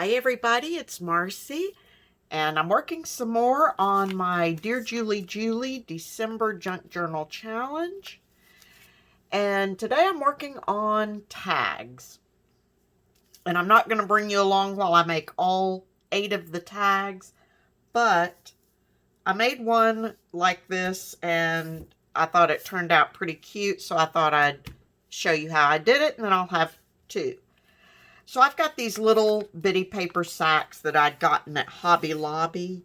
Hi everybody, it's Marcy, and I'm working some more on my Dear Julie December Junk Journal Challenge. And today I'm working on tags. And I'm not going to bring you along while I make all 8 of the tags, but I made one like this and I thought it turned out pretty cute, so I thought I'd show you how I did it, and then I'll have 2. So I've got these little bitty paper sacks that I'd gotten at Hobby Lobby,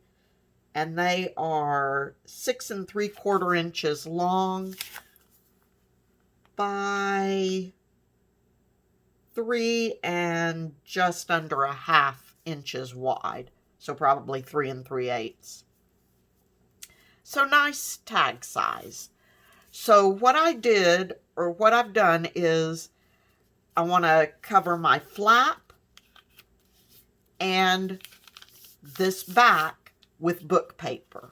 and they are 6 3/4 inches long by 3 and just under 1/2 inches wide. So probably 3 3/8. So nice tag size. So what I did, or what I've done, is I want to cover my flap and this back with book paper.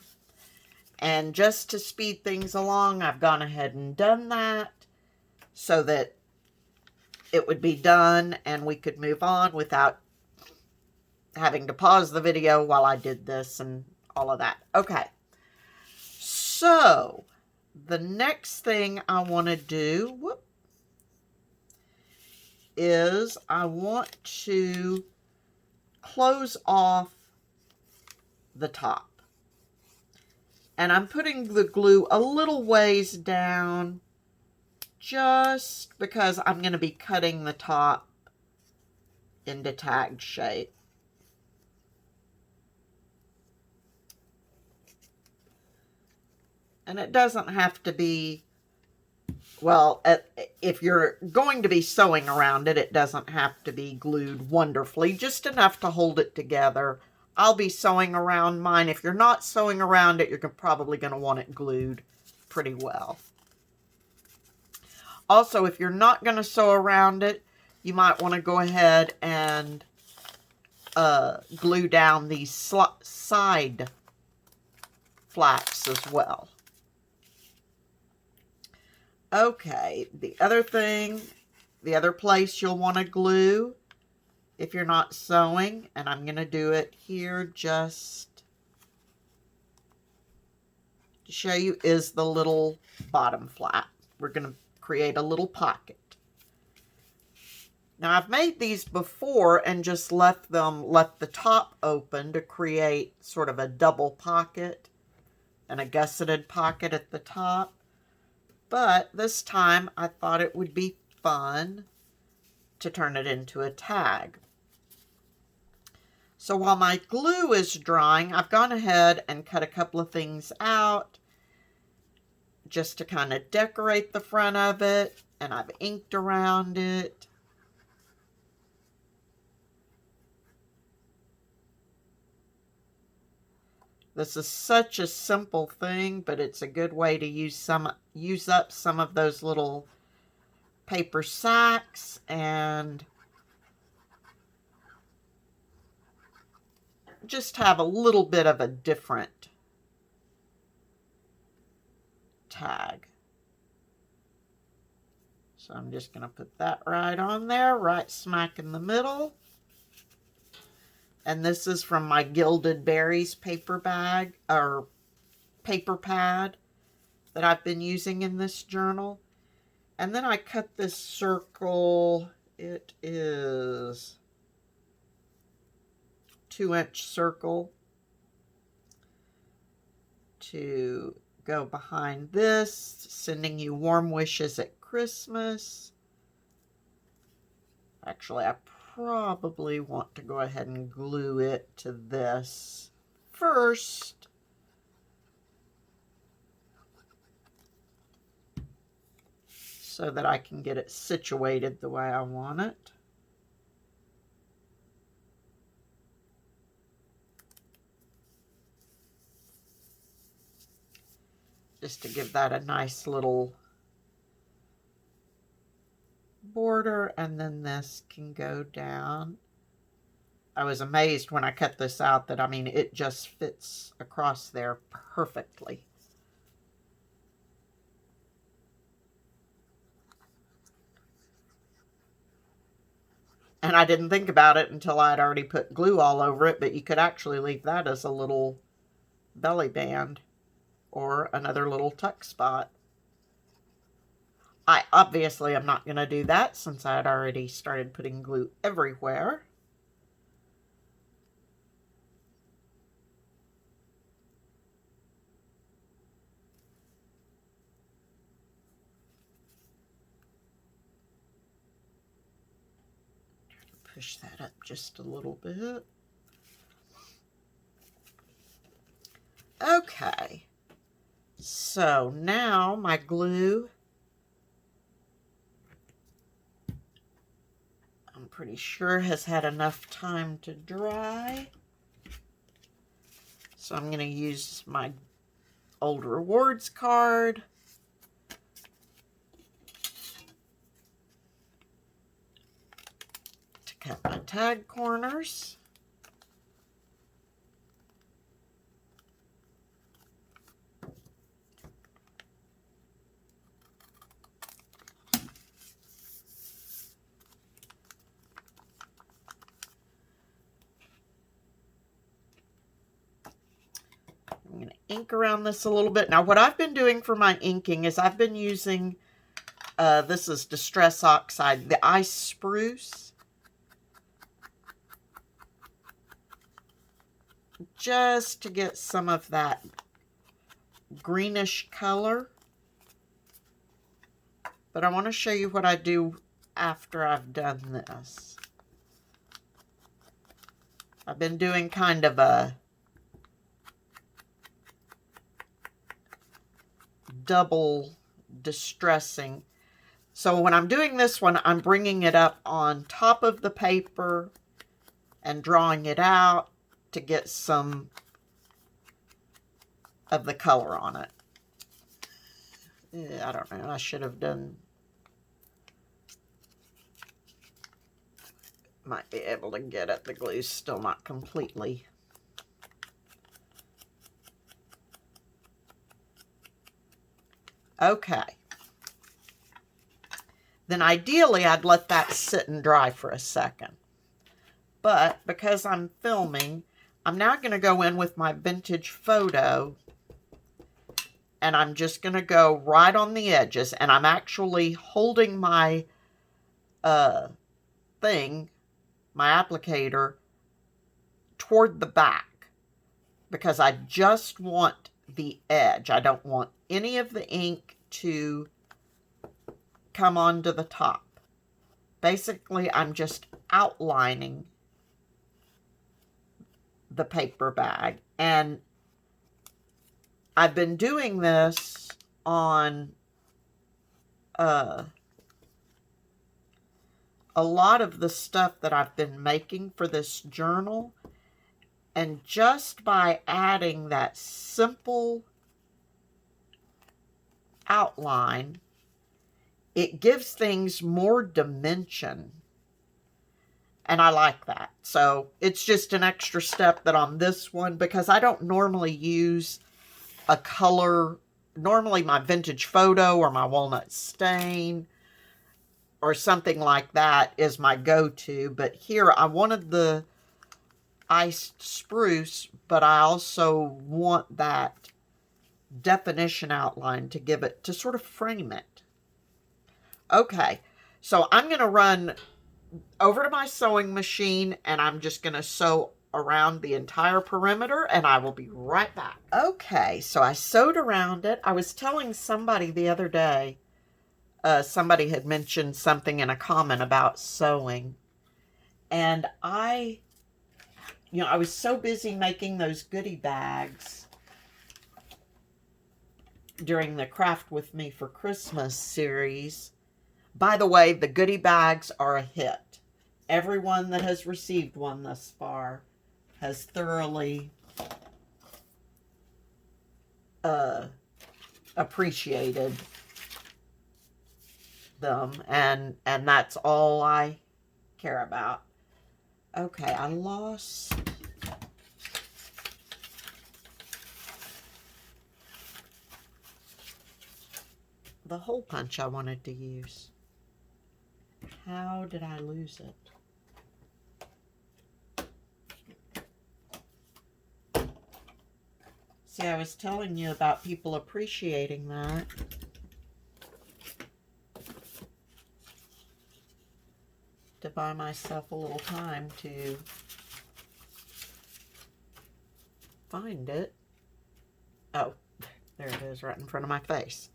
And just to speed things along, I've gone ahead and done that so that it would be done and we could move on without having to pause the video while I did this and all of that. Okay, so the next thing I want to do is I want to close off the top. And I'm putting the glue a little ways down just because I'm going to be cutting the top into tag shape. And it doesn't have to be, well, if you're going to be sewing around it, it doesn't have to be glued wonderfully, just enough to hold it together. I'll be sewing around mine. If you're not sewing around it, you're probably going to want it glued pretty well. Also, if you're not going to sew around it, you might want to go ahead and glue down these side flaps as well. Okay, the other place you'll want to glue if you're not sewing, and I'm going to do it here just to show you, is the little bottom flap. We're going to create a little pocket. Now I've made these before and just left the top open to create sort of a double pocket and a gusseted pocket at the top. But this time I thought it would be fun to turn it into a tag. So while my glue is drying, I've gone ahead and cut a couple of things out just to kind of decorate the front of it, and I've inked around it. This is such a simple thing, but it's a good way to use up some of those little paper sacks and just have a little bit of a different tag. So I'm just going to put that right on there, right smack in the middle. And this is from my Gilded Berries paper bag, or paper pad, that I've been using in this journal. And then I cut this circle. It is 2-inch circle to go behind this, sending you warm wishes at Christmas. Actually, I probably want to go ahead and glue it to this first. So that I can get it situated the way I want it. Just to give that a nice little border, and then this can go down. I was amazed when I cut this out that, I mean, it just fits across there perfectly. And I didn't think about it until I'd already put glue all over it, but you could actually leave that as a little belly band or another little tuck spot. I obviously am not going to do that since I had already started putting glue everywhere. Push that up just a little bit. Okay, so now my glue, I'm pretty sure has had enough time to dry. So I'm going to use my old rewards card. To cut my tag corners. I'm going to ink around this a little bit. Now, what I've been doing for my inking is I've been using, this is Distress Oxide, the Ice Spruce. Just to get some of that greenish color. But I want to show you what I do after I've done this. I've been doing kind of a double distressing. So when I'm doing this one, I'm bringing it up on top of the paper and drawing it out to get some of the color on it. I don't know, I should have done, might be able to get it. The glue's still not completely. Okay. Then ideally I'd let that sit and dry for a second. But because I'm filming, I'm now going to go in with my vintage photo and I'm just going to go right on the edges, and I'm actually holding my thing, my applicator, toward the back because I just want the edge. I don't want any of the ink to come onto the top. Basically, I'm just outlining the paper bag, and I've been doing this on a lot of the stuff that I've been making for this journal, and just by adding that simple outline, it gives things more dimension, and I like that. So it's just an extra step that on this one, because I don't normally use a color, normally my vintage photo or my walnut stain or something like that is my go-to, but here I wanted the iced spruce, but I also want that definition outline to give it, to sort of frame it. Okay, so I'm going to run over to my sewing machine and I'm just going to sew around the entire perimeter, and I will be right back. Okay, so I sewed around it. I was telling somebody the other day, somebody had mentioned something in a comment about sewing, and I was so busy making those goodie bags during the Craft With Me for Christmas series. By the way, the goodie bags are a hit. Everyone that has received one thus far has thoroughly appreciated them, and that's all I care about. Okay, I lost the hole punch I wanted to use. How did I lose it? See, I was telling you about people appreciating that. To buy myself a little time to find it. Oh, there it is right in front of my face.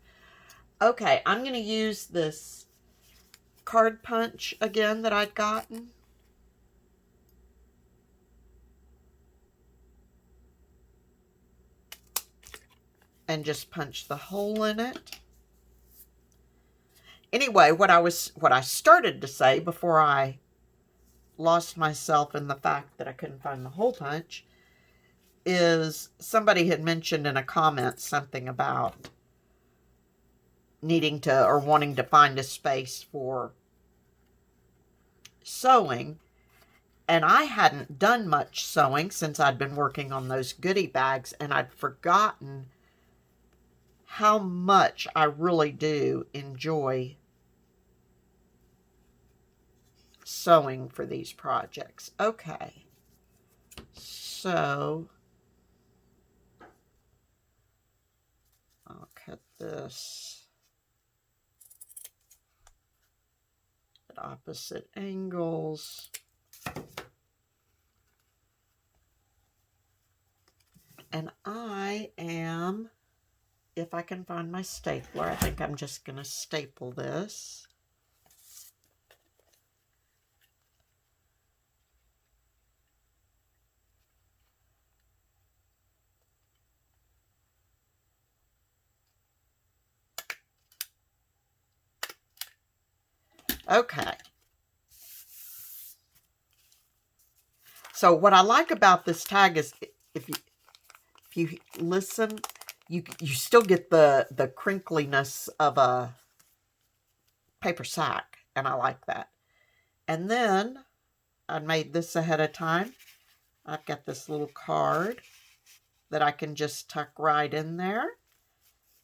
Okay, I'm going to use this card punch again that I'd gotten. And just punch the hole in it. Anyway, what I started to say before I lost myself in the fact that I couldn't find the hole punch is somebody had mentioned in a comment something about needing to or wanting to find a space for sewing. And I hadn't done much sewing since I'd been working on those goodie bags, and I'd forgotten how much I really do enjoy sewing for these projects. Okay, so I'll cut this at opposite angles. And I am, if I can find my stapler, I think I'm just going to staple this. Okay. So what I like about this tag is if you listen, you still get the crinkliness of a paper sack, and I like that. And then I made this ahead of time. I've got this little card that I can just tuck right in there.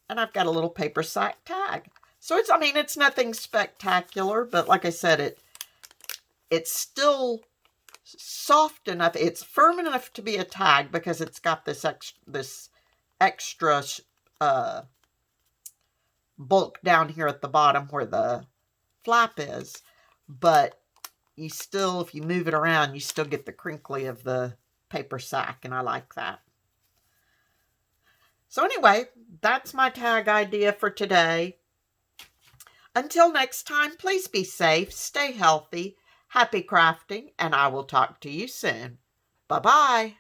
And I've got a little paper sack tag. So it's, I mean, it's nothing spectacular, but like I said, it's still soft enough. It's firm enough to be a tag because it's got this extra bulk down here at the bottom where the flap is. But you still, if you move it around, you still get the crinkly of the paper sack, and I like that. So anyway, that's my tag idea for today. Until next time, please be safe, stay healthy, happy crafting, and I will talk to you soon. Bye-bye.